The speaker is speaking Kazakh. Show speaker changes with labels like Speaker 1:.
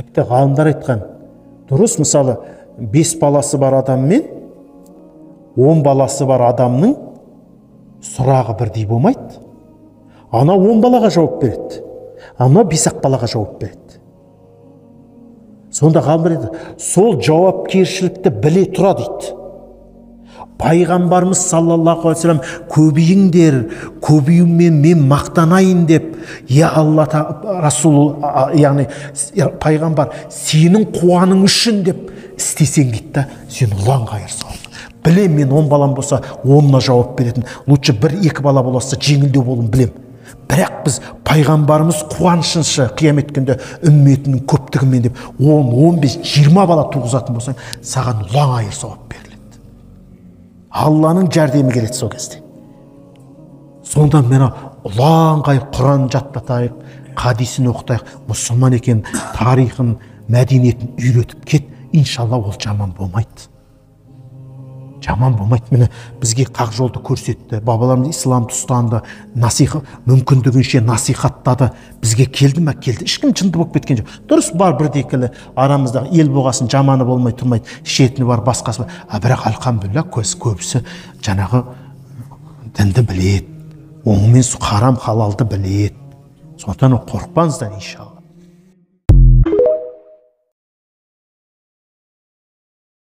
Speaker 1: тіпті ғалымдар айтқан, дұрыс, мысалы 5 баласы бар адам мен 10 баласы бар адамның сұрағы бірдей болмайды. Ана 10 балаға жауап береді, ана 5 балаға жауап береді. Сонда ғалымдар айтады, сол жауапкершілікті біле тұра дейді. Пайғамбарымыз саллаллаху алейхи вассалам көбейіңдер, көбеюмен мен мақтанайын деп, я Алла Расул, яғни пайғамбар, сенің қуаның үшін деп істесең дейді да, сен ұлан қайырсың. Білем, мен 10 балам болса 10-на жауап беретін, лучше 1-2 бала болса жеңілдеу болуын білем. Бірақ біз пайғамбарымыз қуанышыншы қиямет күнде үмметінің көптігімен деп 10, 15, 20 бала туғызатын болсаң, саған ұлан айыр сауап беріледі. Алланың жәрдемі келеді сол кезде. Сонда мен ұлан қайыр Құран жаттатайық, хадисін оқытайық, мұсылман екен тарихын, мәдениетін үйретіп кет, иншалла ол жаман болмайды. Жаман болмайды. Мені бізге қақ жолды көрсетті, бабаларымыз исламды ұстанды, мүмкіндігінше насихаттады. Бізге келді ме? Келді. Ешкім жынды болып кеткен жоқ. Дұрыс, бар бірдекілі арамыздағы ел болғасын жаманы болмай тұрмайды, шетіні бар, басқасы бар. Бірақ алхамдулилля көбісі жаңағы дінді біледі, оң мен харам халалды біледі. Сондықтан қорықпаңыздар иншалла.